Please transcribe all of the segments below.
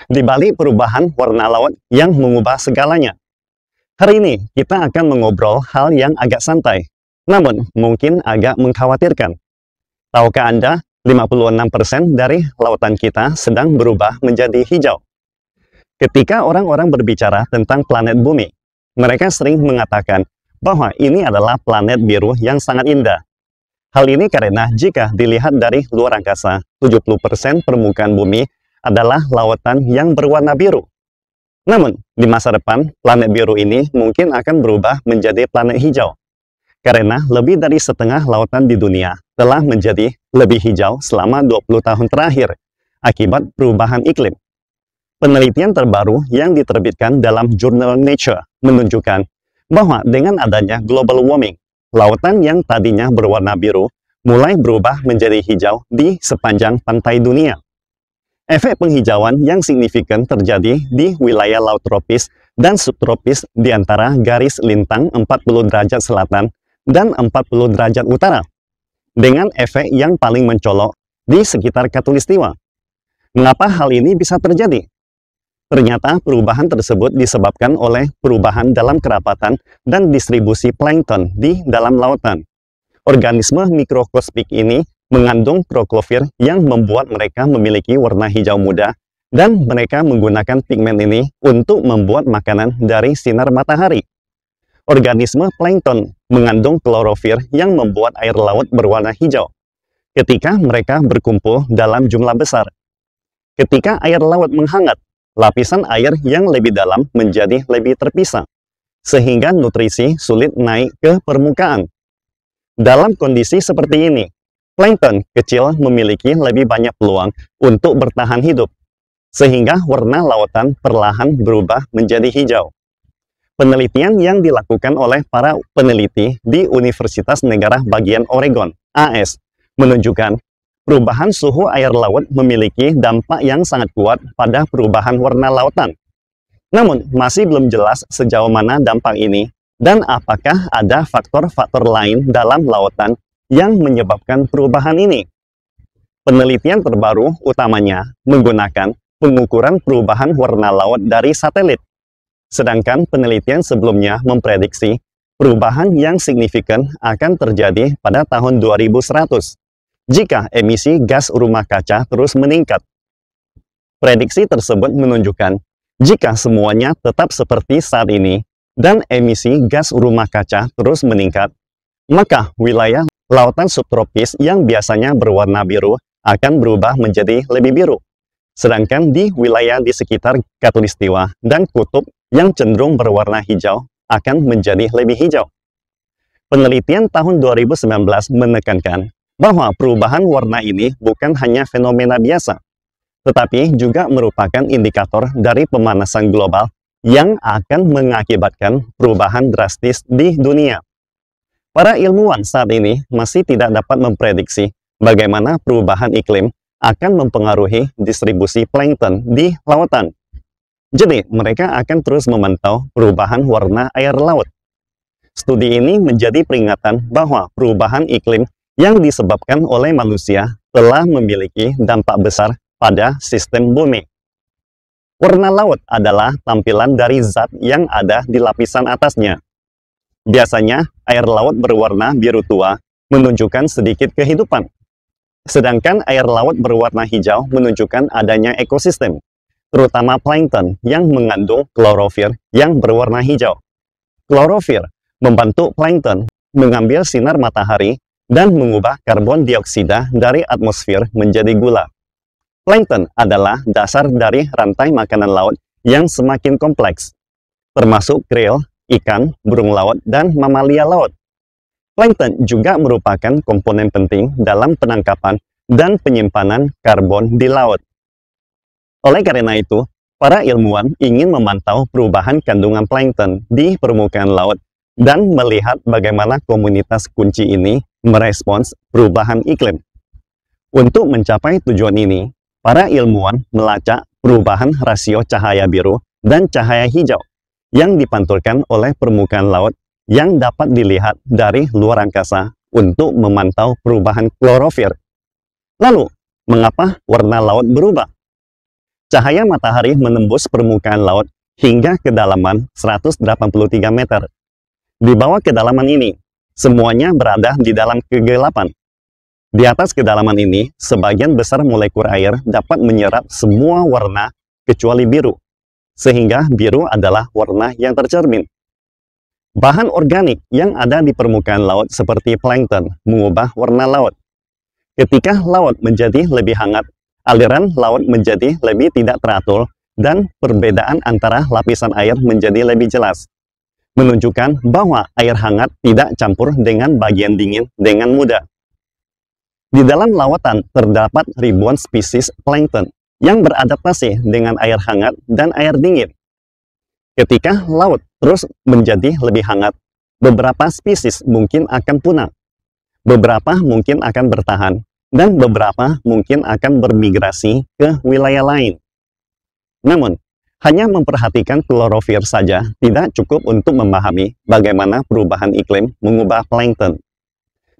di balik perubahan warna laut yang mengubah segalanya. Hari ini kita akan mengobrol hal yang agak santai, namun mungkin agak mengkhawatirkan. Tahukah Anda, 56% dari lautan kita sedang berubah menjadi hijau. Ketika orang-orang berbicara tentang planet bumi, mereka sering mengatakan bahwa ini adalah planet biru yang sangat indah. Hal ini karena jika dilihat dari luar angkasa, 70% permukaan bumi adalah lautan yang berwarna biru. Namun, di masa depan, planet biru ini mungkin akan berubah menjadi planet hijau. Karena lebih dari setengah lautan di dunia telah menjadi lebih hijau selama 20 tahun terakhir akibat perubahan iklim. Penelitian terbaru yang diterbitkan dalam jurnal Nature menunjukkan bahwa dengan adanya global warming, lautan yang tadinya berwarna biru mulai berubah menjadi hijau di sepanjang pantai dunia. Efek penghijauan yang signifikan terjadi di wilayah laut tropis dan subtropis di antara garis lintang 40 derajat selatan dan 40 derajat utara, dengan efek yang paling mencolok di sekitar Khatulistiwa. Mengapa hal ini bisa terjadi? Ternyata perubahan tersebut disebabkan oleh perubahan dalam kerapatan dan distribusi plankton di dalam lautan. Organisme mikroskopik ini mengandung proklofir yang membuat mereka memiliki warna hijau muda, dan mereka menggunakan pigmen ini untuk membuat makanan dari sinar matahari. Organisme plankton mengandung klorofil yang membuat air laut berwarna hijau ketika mereka berkumpul dalam jumlah besar. Ketika air laut menghangat, lapisan air yang lebih dalam menjadi lebih terpisah, sehingga nutrisi sulit naik ke permukaan. Dalam kondisi seperti ini, plankton kecil memiliki lebih banyak peluang untuk bertahan hidup, sehingga warna lautan perlahan berubah menjadi hijau. Penelitian yang dilakukan oleh para peneliti di Universitas Negara Bagian Oregon, AS, menunjukkan perubahan suhu air laut memiliki dampak yang sangat kuat pada perubahan warna lautan. Namun, masih belum jelas sejauh mana dampak ini dan apakah ada faktor-faktor lain dalam lautan yang menyebabkan perubahan ini. Penelitian terbaru utamanya menggunakan pengukuran perubahan warna laut dari satelit. Sedangkan penelitian sebelumnya memprediksi perubahan yang signifikan akan terjadi pada tahun 2100 jika emisi gas rumah kaca terus meningkat. Prediksi tersebut menunjukkan jika semuanya tetap seperti saat ini dan emisi gas rumah kaca terus meningkat, maka wilayah lautan subtropis yang biasanya berwarna biru akan berubah menjadi lebih biru. Sedangkan di wilayah di sekitar Khatulistiwa dan kutub yang cenderung berwarna hijau akan menjadi lebih hijau. Penelitian tahun 2019 menekankan bahwa perubahan warna ini bukan hanya fenomena biasa, tetapi juga merupakan indikator dari pemanasan global yang akan mengakibatkan perubahan drastis di dunia. Para ilmuwan saat ini masih tidak dapat memprediksi bagaimana perubahan iklim akan mempengaruhi distribusi plankton di lautan. Jadi, mereka akan terus memantau perubahan warna air laut. Studi ini menjadi peringatan bahwa perubahan iklim yang disebabkan oleh manusia telah memiliki dampak besar pada sistem bumi. Warna laut adalah tampilan dari zat yang ada di lapisan atasnya. Biasanya, air laut berwarna biru tua menunjukkan sedikit kehidupan. Sedangkan air laut berwarna hijau menunjukkan adanya ekosistem, terutama plankton yang mengandung klorofil yang berwarna hijau. Klorofil membantu plankton mengambil sinar matahari dan mengubah karbon dioksida dari atmosfer menjadi gula. Plankton adalah dasar dari rantai makanan laut yang semakin kompleks, termasuk krill, ikan, burung laut, dan mamalia laut. Plankton juga merupakan komponen penting dalam penangkapan dan penyimpanan karbon di laut. Oleh karena itu, para ilmuwan ingin memantau perubahan kandungan plankton di permukaan laut dan melihat bagaimana komunitas kunci ini merespons perubahan iklim. Untuk mencapai tujuan ini, para ilmuwan melacak perubahan rasio cahaya biru dan cahaya hijau yang dipantulkan oleh permukaan laut yang dapat dilihat dari luar angkasa untuk memantau perubahan klorofil. Lalu, mengapa warna laut berubah? cahaya matahari menembus permukaan laut hingga kedalaman 183 meter. Di bawah kedalaman ini, semuanya berada di dalam kegelapan. Di atas kedalaman ini, sebagian besar molekul air dapat menyerap semua warna kecuali biru, sehingga biru adalah warna yang tercermin. Bahan organik yang ada di permukaan laut seperti plankton mengubah warna laut. Ketika laut menjadi lebih hangat, aliran laut menjadi lebih tidak teratur dan perbedaan antara lapisan air menjadi lebih jelas, menunjukkan bahwa air hangat tidak campur dengan bagian dingin dengan mudah. Di dalam lautan terdapat ribuan spesies plankton yang beradaptasi dengan air hangat dan air dingin. Ketika laut terus menjadi lebih hangat, beberapa spesies mungkin akan punah, beberapa mungkin akan bertahan, dan beberapa mungkin akan bermigrasi ke wilayah lain. Namun, hanya memperhatikan klorofil saja tidak cukup untuk memahami bagaimana perubahan iklim mengubah plankton.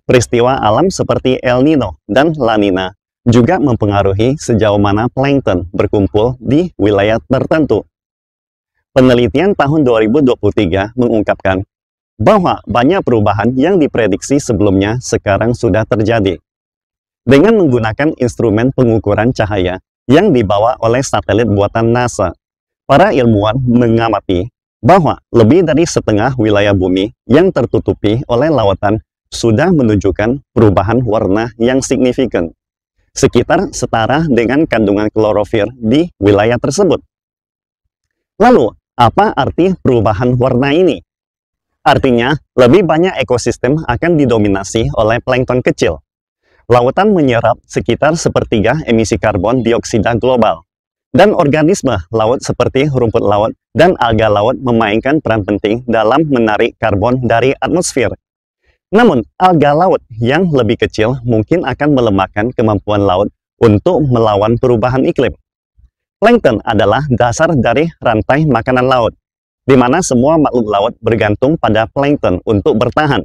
Peristiwa alam seperti El Nino dan La Nina juga mempengaruhi sejauh mana plankton berkumpul di wilayah tertentu. Penelitian tahun 2023 mengungkapkan bahwa banyak perubahan yang diprediksi sebelumnya sekarang sudah terjadi. Dengan menggunakan instrumen pengukuran cahaya yang dibawa oleh satelit buatan NASA, para ilmuwan mengamati bahwa lebih dari setengah wilayah bumi yang tertutupi oleh lautan sudah menunjukkan perubahan warna yang signifikan, sekitar setara dengan kandungan klorofil di wilayah tersebut. Lalu, apa arti perubahan warna ini? Artinya, lebih banyak ekosistem akan didominasi oleh plankton kecil. Lautan menyerap sekitar sepertiga emisi karbon dioksida global, dan organisme laut seperti rumput laut dan alga laut memainkan peran penting dalam menarik karbon dari atmosfer. Namun, alga laut yang lebih kecil mungkin akan melemahkan kemampuan laut untuk melawan perubahan iklim. Plankton adalah dasar dari rantai makanan laut, di mana semua makhluk laut bergantung pada plankton untuk bertahan.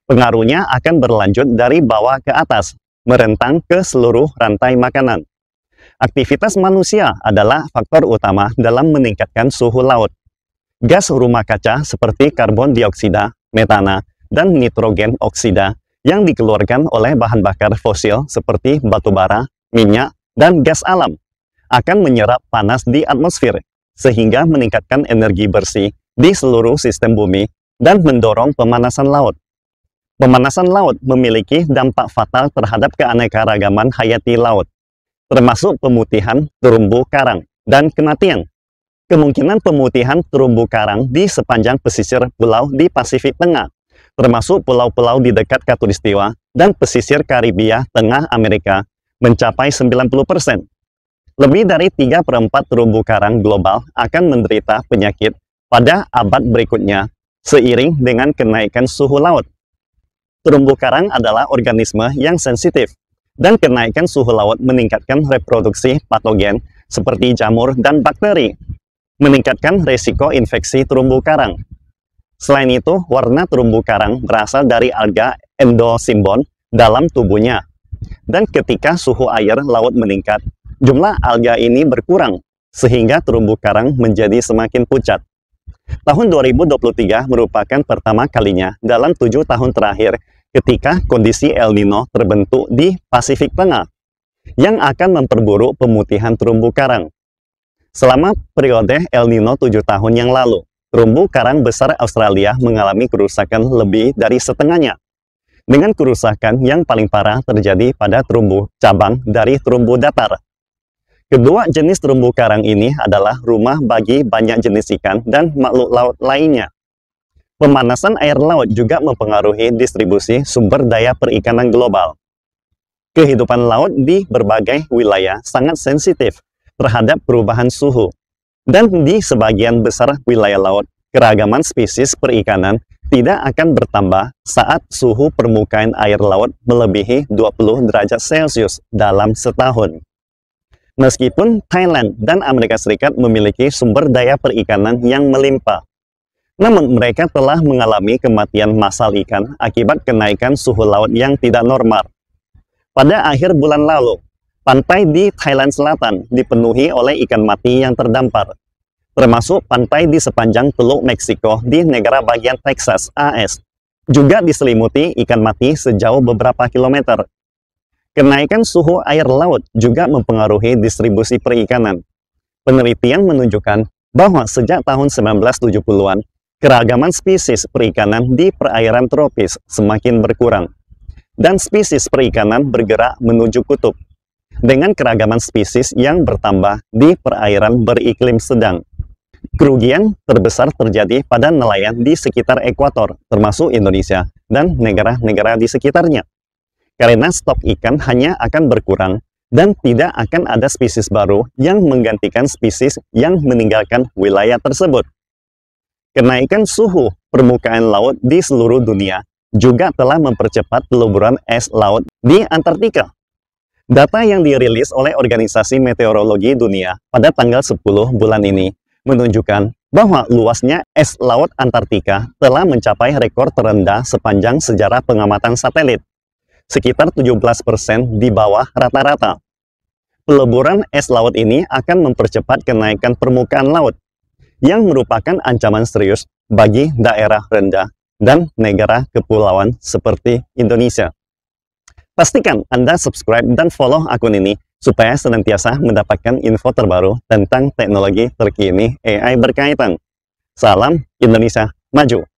Pengaruhnya akan berlanjut dari bawah ke atas, merentang ke seluruh rantai makanan. Aktivitas manusia adalah faktor utama dalam meningkatkan suhu laut. Gas rumah kaca seperti karbon dioksida, metana, dan nitrogen oksida yang dikeluarkan oleh bahan bakar fosil seperti batu bara, minyak, dan gas alam akan menyerap panas di atmosfer, sehingga meningkatkan energi bersih di seluruh sistem bumi dan mendorong pemanasan laut. Pemanasan laut memiliki dampak fatal terhadap keanekaragaman hayati laut, termasuk pemutihan terumbu karang dan kematian. Kemungkinan pemutihan terumbu karang di sepanjang pesisir pulau di Pasifik Tengah, termasuk pulau-pulau di dekat Khatulistiwa dan pesisir Karibia Tengah Amerika, mencapai 90%. Lebih dari 3/4 terumbu karang global akan menderita penyakit pada abad berikutnya, seiring dengan kenaikan suhu laut. Terumbu karang adalah organisme yang sensitif, dan kenaikan suhu laut meningkatkan reproduksi patogen seperti jamur dan bakteri, meningkatkan resiko infeksi terumbu karang. Selain itu, warna terumbu karang berasal dari alga endosimbon dalam tubuhnya. Dan ketika suhu air laut meningkat, jumlah alga ini berkurang, sehingga terumbu karang menjadi semakin pucat. Tahun 2023 merupakan pertama kalinya dalam 7 tahun terakhir ketika kondisi El Nino terbentuk di Pasifik Tengah, yang akan memperburuk pemutihan terumbu karang. Selama periode El Nino 7 tahun yang lalu, terumbu karang besar Australia mengalami kerusakan lebih dari setengahnya, dengan kerusakan yang paling parah terjadi pada terumbu cabang dari terumbu datar. Kedua jenis terumbu karang ini adalah rumah bagi banyak jenis ikan dan makhluk laut lainnya. Pemanasan air laut juga mempengaruhi distribusi sumber daya perikanan global. Kehidupan laut di berbagai wilayah sangat sensitif terhadap perubahan suhu. Dan di sebagian besar wilayah laut, keragaman spesies perikanan tidak akan bertambah saat suhu permukaan air laut melebihi 20 derajat Celcius dalam setahun. Meskipun Thailand dan Amerika Serikat memiliki sumber daya perikanan yang melimpah, namun mereka telah mengalami kematian massal ikan akibat kenaikan suhu laut yang tidak normal. Pada akhir bulan lalu, Pantai di Thailand Selatan dipenuhi oleh ikan mati yang terdampar, termasuk pantai di sepanjang Teluk Meksiko di negara bagian Texas, AS. Juga diselimuti ikan mati sejauh beberapa kilometer. Kenaikan suhu air laut juga mempengaruhi distribusi perikanan. Penelitian menunjukkan bahwa sejak tahun 1970-an, keragaman spesies perikanan di perairan tropis semakin berkurang, dan spesies perikanan bergerak menuju kutub, dengan keragaman spesies yang bertambah di perairan beriklim sedang. Kerugian terbesar terjadi pada nelayan di sekitar ekuator, termasuk Indonesia dan negara-negara di sekitarnya. Karena stok ikan hanya akan berkurang dan tidak akan ada spesies baru yang menggantikan spesies yang meninggalkan wilayah tersebut. Kenaikan suhu permukaan laut di seluruh dunia juga telah mempercepat peleburan es laut di Antartika. Data yang dirilis oleh Organisasi Meteorologi Dunia pada tanggal 10 bulan ini menunjukkan bahwa luasnya es laut Antartika telah mencapai rekor terendah sepanjang sejarah pengamatan satelit, sekitar 17% di bawah rata-rata. Peleburan es laut ini akan mempercepat kenaikan permukaan laut, yang merupakan ancaman serius bagi daerah rendah dan negara kepulauan seperti Indonesia. Pastikan Anda subscribe dan follow akun ini supaya senantiasa mendapatkan info terbaru tentang teknologi terkini AI berkaitan. Salam Indonesia Maju!